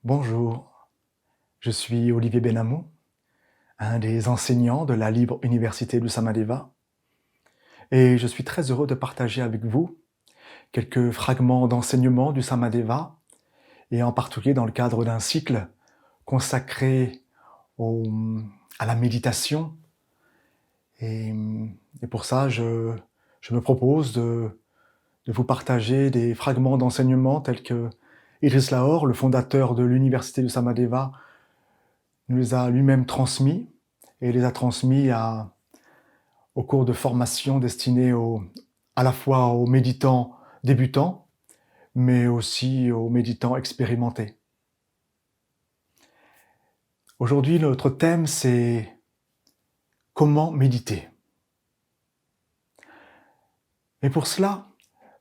Bonjour, je suis Olivier Benamou, un des enseignants de la Libre Université de Samadeva, et je suis très heureux de partager avec vous quelques fragments d'enseignement du Samadeva, et en particulier dans le cadre d'un cycle consacré au- à la méditation. Et, et pour ça, je me propose de vous partager des fragments d'enseignement tels que Idriss Lahore, le fondateur de l'Université de Samadeva, nous les a lui-même transmis et les a transmis au cours de formation destinée à la fois aux méditants débutants, mais aussi aux méditants expérimentés. Aujourd'hui, notre thème, c'est comment méditer. Et pour cela,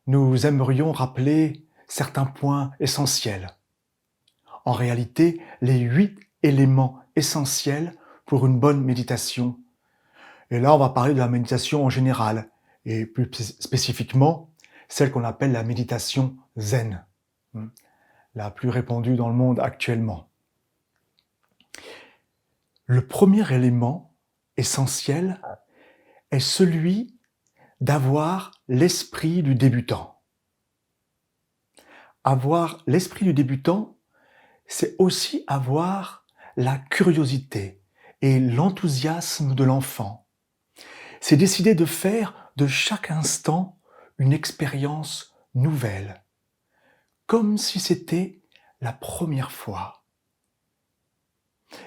nous aimerions rappeler certains points essentiels. En réalité, les 8 éléments essentiels pour une bonne méditation. Et là, on va parler de la méditation en général, et plus spécifiquement, celle qu'on appelle la méditation zen, la plus répandue dans le monde actuellement. Le premier élément essentiel est celui d'avoir l'esprit du débutant. Avoir l'esprit du débutant, c'est aussi avoir la curiosité et l'enthousiasme de l'enfant. C'est décider de faire de chaque instant une expérience nouvelle, comme si c'était la première fois.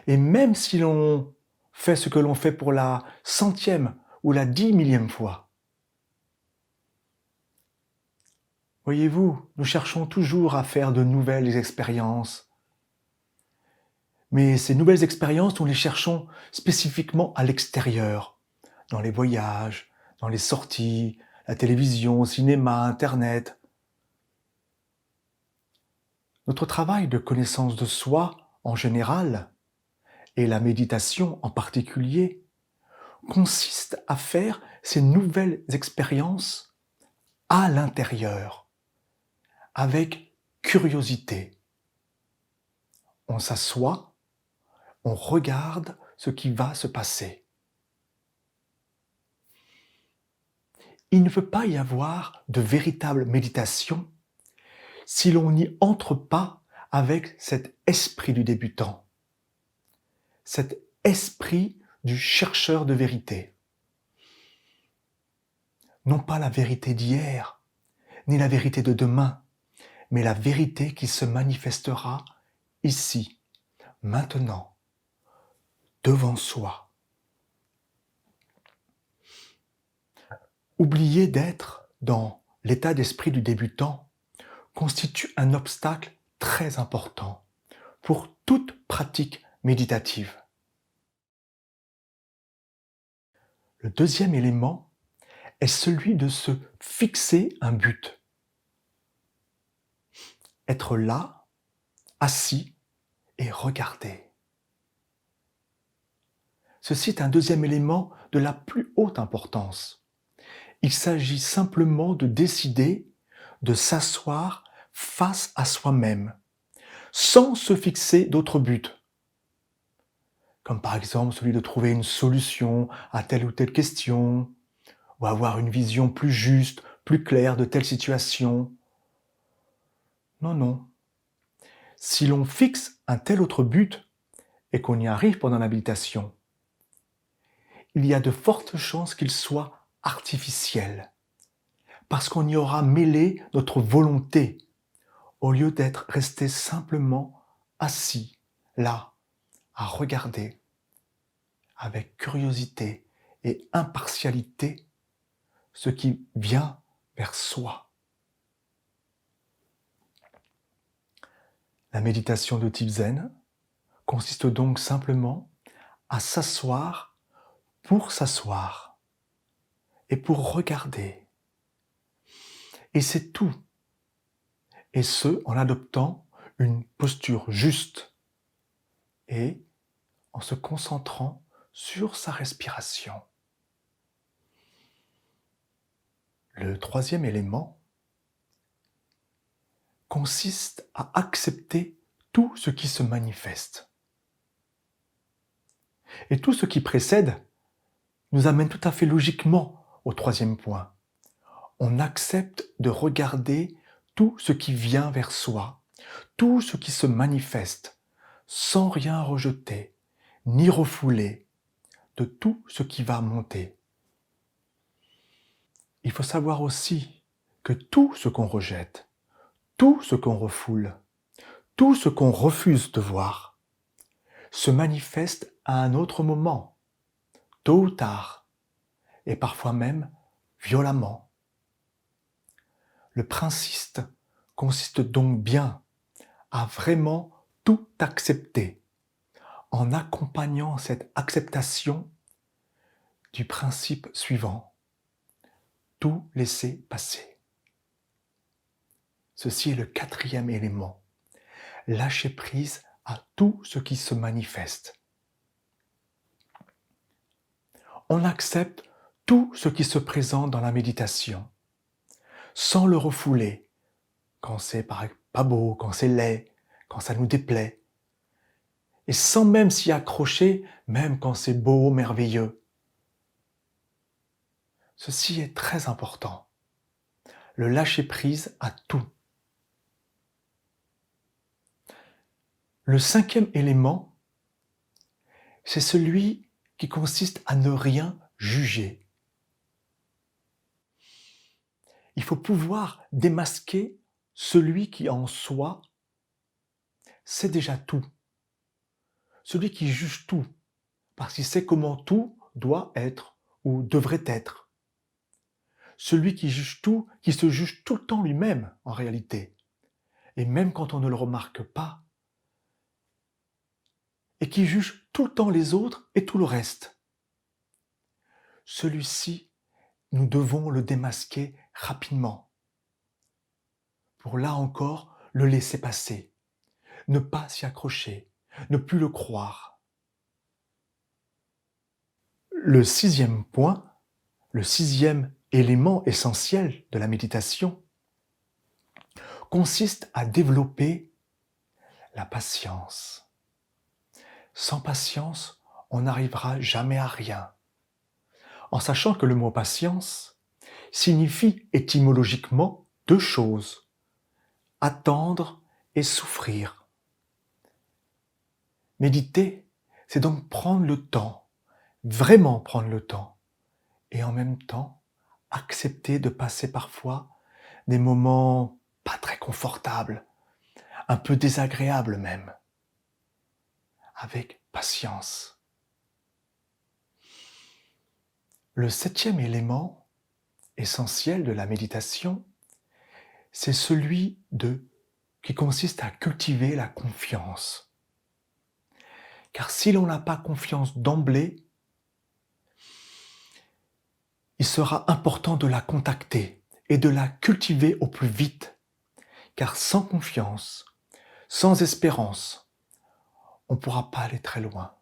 Et même si l'on fait ce que l'on fait pour la 100e ou la 10 millième fois, voyez-vous, nous cherchons toujours à faire de nouvelles expériences. Mais ces nouvelles expériences, nous les cherchons spécifiquement à l'extérieur, dans les voyages, dans les sorties, la télévision, cinéma, Internet. Notre travail de connaissance de soi, en général, et la méditation en particulier, consiste à faire ces nouvelles expériences à l'intérieur, avec curiosité. On s'assoit, on regarde ce qui va se passer. Il ne peut pas y avoir de véritable méditation si l'on n'y entre pas avec cet esprit du débutant, cet esprit du chercheur de vérité. Non pas la vérité d'hier, ni la vérité de demain, mais la vérité qui se manifestera ici, maintenant, devant soi. Oublier d'être dans l'état d'esprit du débutant constitue un obstacle très important pour toute pratique méditative. Le deuxième élément est celui de se fixer un but. Être là, assis et regarder. Ceci est un deuxième élément de la plus haute importance. Il s'agit simplement de décider de s'asseoir face à soi-même, sans se fixer d'autres buts, comme par exemple celui de trouver une solution à telle ou telle question, ou avoir une vision plus juste, plus claire de telle situation. Non, non. Si l'on fixe un tel autre but et qu'on y arrive pendant la méditation, il y a de fortes chances qu'il soit artificiel, parce qu'on y aura mêlé notre volonté, au lieu d'être resté simplement assis, là, à regarder, avec curiosité et impartialité, ce qui vient vers soi. La méditation de type zen consiste donc simplement à s'asseoir et pour regarder. Et c'est tout. Et ce, en adoptant une posture juste et en se concentrant sur sa respiration. Le troisième élément consiste à accepter tout ce qui se manifeste. Et tout ce qui précède nous amène tout à fait logiquement au troisième point. On accepte de regarder tout ce qui vient vers soi, tout ce qui se manifeste, sans rien rejeter, ni refouler de tout ce qui va monter. Il faut savoir aussi que tout ce qu'on rejette, tout ce qu'on refoule, tout ce qu'on refuse de voir, se manifeste à un autre moment, tôt ou tard, et parfois même violemment. Le principe consiste donc bien à vraiment tout accepter, en accompagnant cette acceptation du principe suivant: tout laisser passer. Ceci est le quatrième élément. Lâcher prise à tout ce qui se manifeste. On accepte tout ce qui se présente dans la méditation, sans le refouler, quand c'est pas beau, quand c'est laid, quand ça nous déplaît, et sans même s'y accrocher, même quand c'est beau, merveilleux. Ceci est très important. Le lâcher prise à tout. Le cinquième élément, c'est celui qui consiste à ne rien juger. Il faut pouvoir démasquer celui qui en soi sait déjà tout. Celui qui juge tout, parce qu'il sait comment tout doit être ou devrait être. Celui qui juge tout, qui se juge tout le temps lui-même en réalité, et même quand on ne le remarque pas, et qui juge tout le temps les autres et tout le reste. Celui-ci, nous devons le démasquer rapidement, pour là encore le laisser passer, ne pas s'y accrocher, ne plus le croire. Le sixième point, le sixième élément essentiel de la méditation, consiste à développer la patience. Sans patience, on n'arrivera jamais à rien. En sachant que le mot patience signifie étymologiquement deux choses: attendre et souffrir. Méditer, c'est donc prendre le temps, vraiment prendre le temps, et en même temps accepter de passer parfois des moments pas très confortables, un peu désagréables même, avec patience. Le septième élément essentiel de la méditation, c'est celui qui consiste à cultiver la confiance. Car si l'on n'a pas confiance d'emblée, il sera important de la contacter et de la cultiver au plus vite. Car sans confiance, sans espérance, on ne pourra pas aller très loin.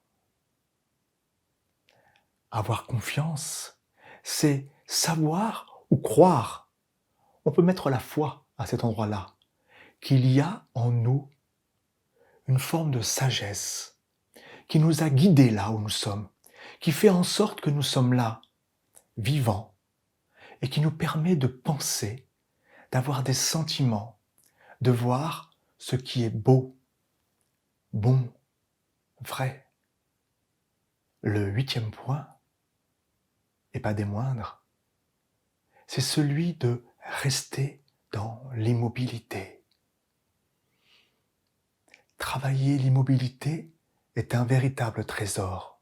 Avoir confiance, c'est savoir ou croire. On peut mettre la foi à cet endroit-là, qu'il y a en nous une forme de sagesse qui nous a guidés là où nous sommes, qui fait en sorte que nous sommes là, vivants, et qui nous permet de penser, d'avoir des sentiments, de voir ce qui est beau, bon, vrai. Le huitième point, et pas des moindres, c'est celui de rester dans l'immobilité. Travailler l'immobilité est un véritable trésor.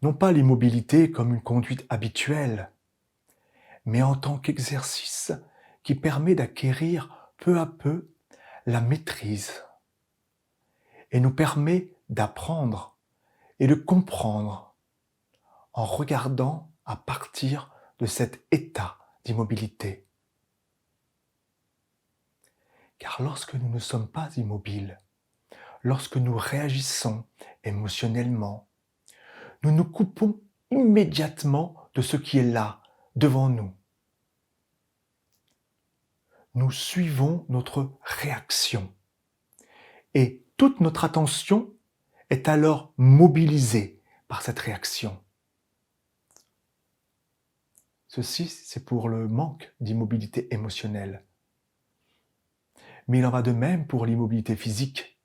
Non pas l'immobilité comme une conduite habituelle, mais en tant qu'exercice qui permet d'acquérir peu à peu la maîtrise et nous permet d'apprendre et de comprendre en regardant à partir de cet état d'immobilité. Car lorsque nous ne sommes pas immobiles, lorsque nous réagissons émotionnellement, nous nous coupons immédiatement de ce qui est là, devant nous. Nous suivons notre réaction. Et toute notre attention est alors mobilisée par cette réaction. Ceci, c'est pour le manque d'immobilité émotionnelle. Mais il en va de même pour l'immobilité physique.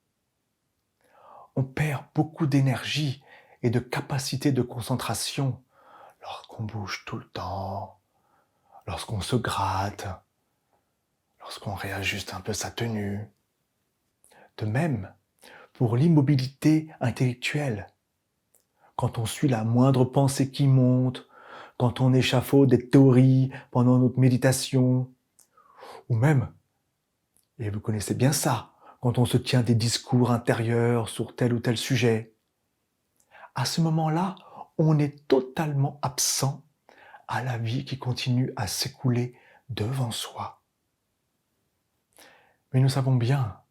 On perd beaucoup d'énergie et de capacité de concentration lorsqu'on bouge tout le temps, lorsqu'on se gratte, lorsqu'on réajuste un peu sa tenue. De même, pour l'immobilité intellectuelle, quand on suit la moindre pensée qui monte, quand on échafaude des théories pendant notre méditation, ou même, et vous connaissez bien ça, quand on se tient des discours intérieurs sur tel ou tel sujet, à ce moment-là, on est totalement absent à la vie qui continue à s'écouler devant soi. Mais nous savons bien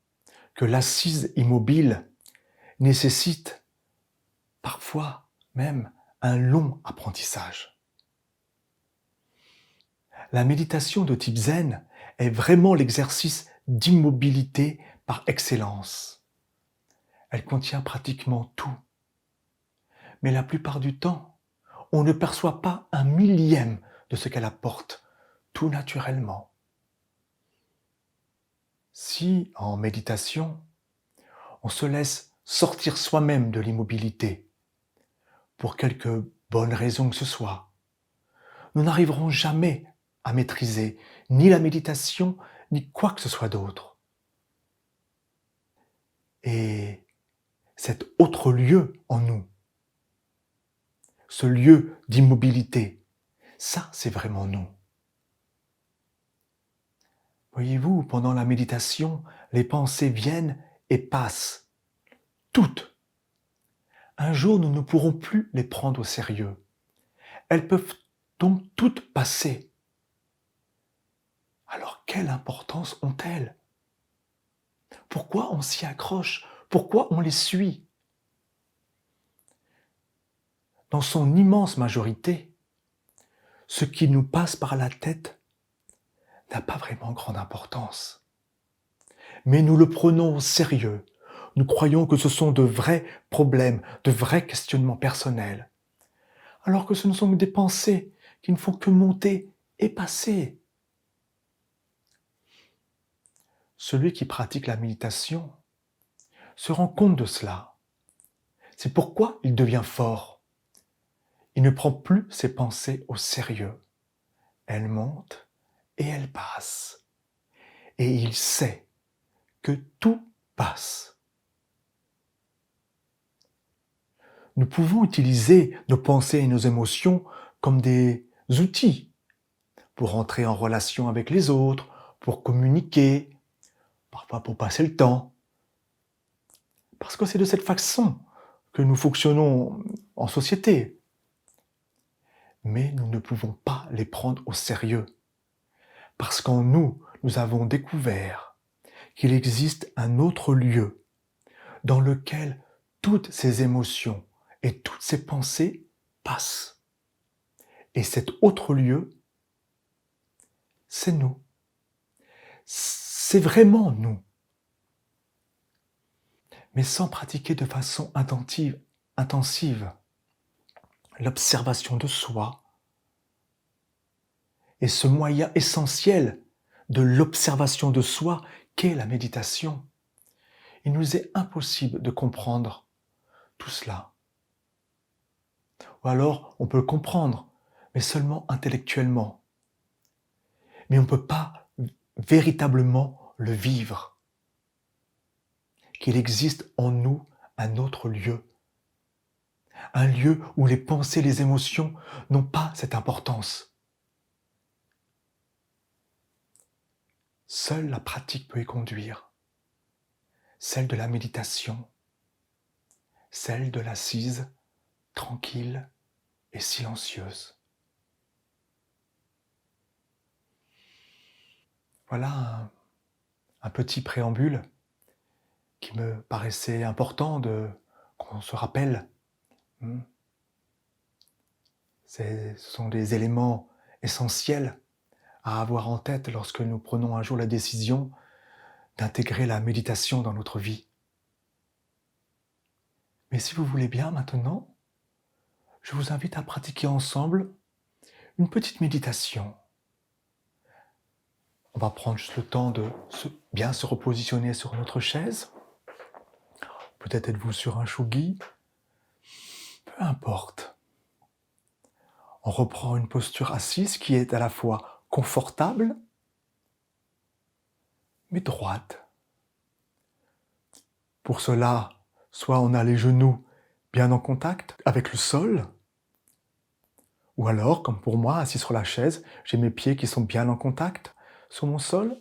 que l'assise immobile nécessite parfois même un long apprentissage. La méditation de type zen est vraiment l'exercice d'immobilité par excellence. Elle contient pratiquement tout. Mais la plupart du temps, on ne perçoit pas un millième de ce qu'elle apporte, tout naturellement. Si, en méditation, on se laisse sortir soi-même de l'immobilité, pour quelque bonne raison que ce soit, nous n'arriverons jamais à maîtriser ni la méditation, ni quoi que ce soit d'autre. Et cet autre lieu en nous, ce lieu d'immobilité, ça, c'est vraiment nous. Voyez-vous, pendant la méditation, les pensées viennent et passent, toutes. Un jour, nous ne pourrons plus les prendre au sérieux. Elles peuvent donc toutes passer. Alors, quelle importance ont-elles? Pourquoi on s'y accroche? Pourquoi on les suit? Dans son immense majorité, ce qui nous passe par la tête n'a pas vraiment grande importance. Mais nous le prenons au sérieux. Nous croyons que ce sont de vrais problèmes, de vrais questionnements personnels. Alors que ce ne sont que des pensées qui ne font que monter et passer. Celui qui pratique la méditation se rend compte de cela. C'est pourquoi il devient fort. Il ne prend plus ses pensées au sérieux. Elles montent et elles passent. Et il sait que tout passe. Nous pouvons utiliser nos pensées et nos émotions comme des outils pour entrer en relation avec les autres, pour communiquer, parfois pour passer le temps. Parce que c'est de cette façon que nous fonctionnons en société. Mais nous ne pouvons pas les prendre au sérieux. Parce qu'en nous, nous avons découvert qu'il existe un autre lieu dans lequel toutes ces émotions et toutes ces pensées passent. Et cet autre lieu, c'est nous. C'est vraiment nous. Mais sans pratiquer de façon intensive l'observation de soi et ce moyen essentiel de l'observation de soi qu'est la méditation, il nous est impossible de comprendre tout cela. Ou alors, on peut le comprendre, mais seulement intellectuellement. Mais on ne peut pas véritablement le vivre. Qu'il existe en nous un autre lieu. Un lieu où les pensées, les émotions n'ont pas cette importance. Seule la pratique peut y conduire. Celle de la méditation, celle de l'assise tranquille et silencieuse. Voilà un petit préambule qui me paraissait important qu'on se rappelle. Ce sont des éléments essentiels à avoir en tête lorsque nous prenons un jour la décision d'intégrer la méditation dans notre vie. Mais si vous voulez bien maintenant, je vous invite à pratiquer ensemble une petite méditation. On va prendre juste le temps de bien se repositionner sur notre chaise. Peut-être êtes-vous sur un shuggi. Peu importe. On reprend une posture assise qui est à la fois confortable, mais droite. Pour cela, soit on a les genoux bien en contact avec le sol, ou alors, comme pour moi, assis sur la chaise, j'ai mes pieds qui sont bien en contact sur mon sol.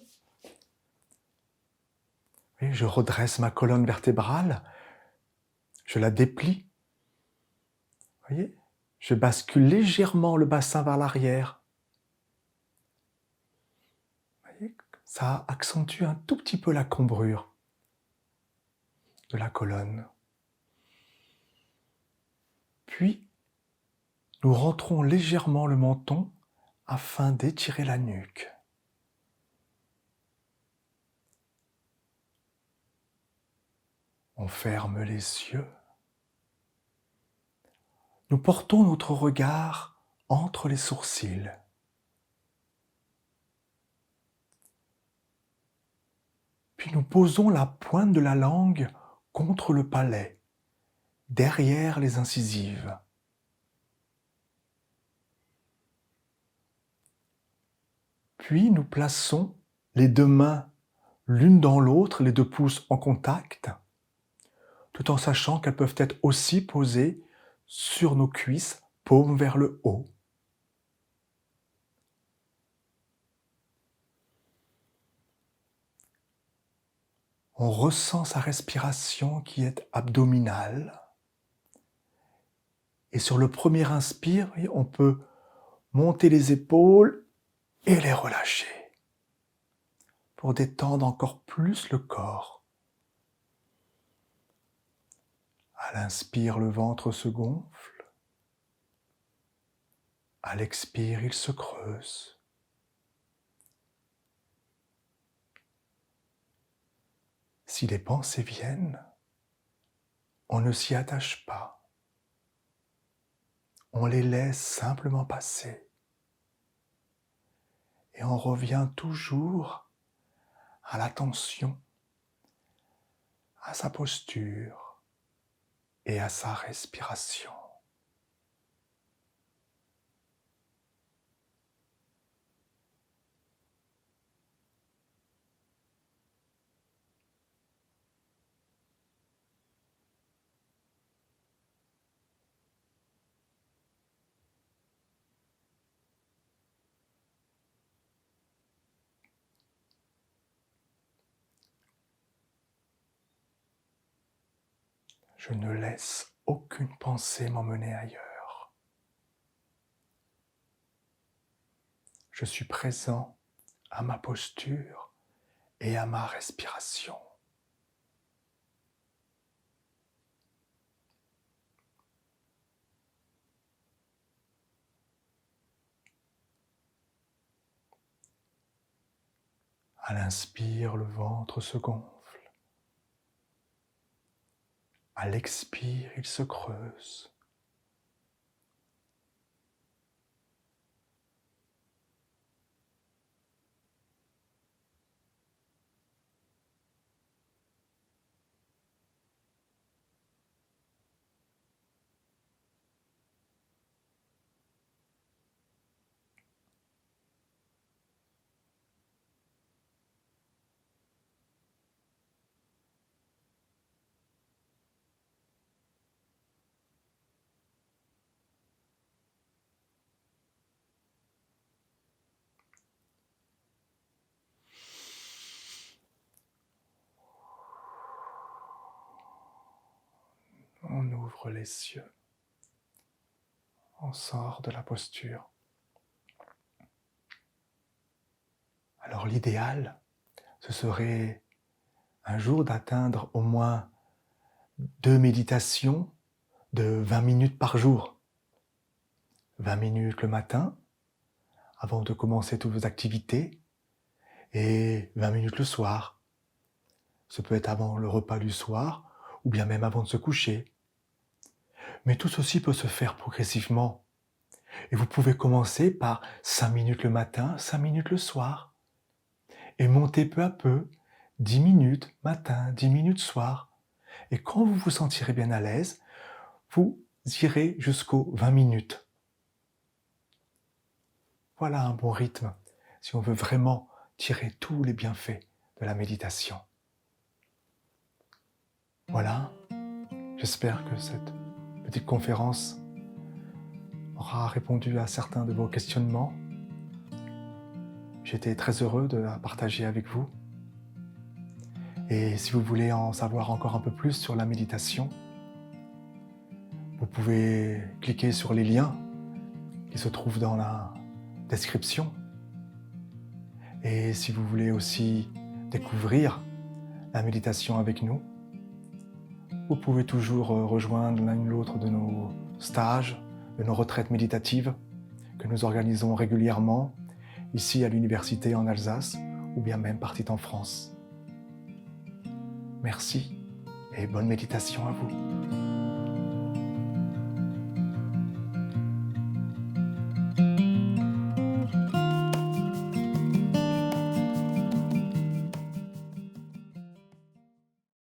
Et je redresse ma colonne vertébrale, je la déplie. Voyez ? Je bascule légèrement le bassin vers l'arrière. Voyez ? Ça accentue un tout petit peu la cambrure de la colonne. Puis, nous rentrons légèrement le menton afin d'étirer la nuque. On ferme les yeux. Nous portons notre regard entre les sourcils. Puis nous posons la pointe de la langue contre le palais, derrière les incisives. Puis nous plaçons les deux mains l'une dans l'autre, les deux pouces en contact, tout en sachant qu'elles peuvent être aussi posées sur nos cuisses, paumes vers le haut. On ressent sa respiration qui est abdominale. Et sur le premier inspire, on peut monter les épaules et les relâcher pour détendre encore plus le corps. À l'inspire, le ventre se gonfle. À l'expire, il se creuse. Si les pensées viennent, on ne s'y attache pas. On les laisse simplement passer. Et on revient toujours à l'attention, à sa posture et à sa respiration. Je ne laisse aucune pensée m'emmener ailleurs. Je suis présent à ma posture et à ma respiration. À l'inspire, le ventre se gonfle. À l'expire, il se creuse. On ouvre les yeux. On sort de la posture. Alors l'idéal, ce serait un jour d'atteindre au moins 2 méditations de 20 minutes par jour. 20 minutes le matin, avant de commencer toutes vos activités, et 20 minutes le soir. Ce peut être avant le repas du soir, ou bien même avant de se coucher. Mais tout ceci peut se faire progressivement. Et vous pouvez commencer par 5 minutes le matin, 5 minutes le soir. Et monter peu à peu, 10 minutes matin, 10 minutes soir. Et quand vous vous sentirez bien à l'aise, vous irez jusqu'aux 20 minutes. Voilà un bon rythme si on veut vraiment tirer tous les bienfaits de la méditation. Voilà, j'espère que cette petite conférence aura répondu à certains de vos questionnements. J'étais très heureux de la partager avec vous. Et si vous voulez en savoir encore un peu plus sur la méditation, vous pouvez cliquer sur les liens qui se trouvent dans la description. Et si vous voulez aussi découvrir la méditation avec nous, vous pouvez toujours rejoindre l'un ou l'autre de nos stages, de nos retraites méditatives que nous organisons régulièrement ici à l'université en Alsace ou bien même partout en France. Merci et bonne méditation à vous.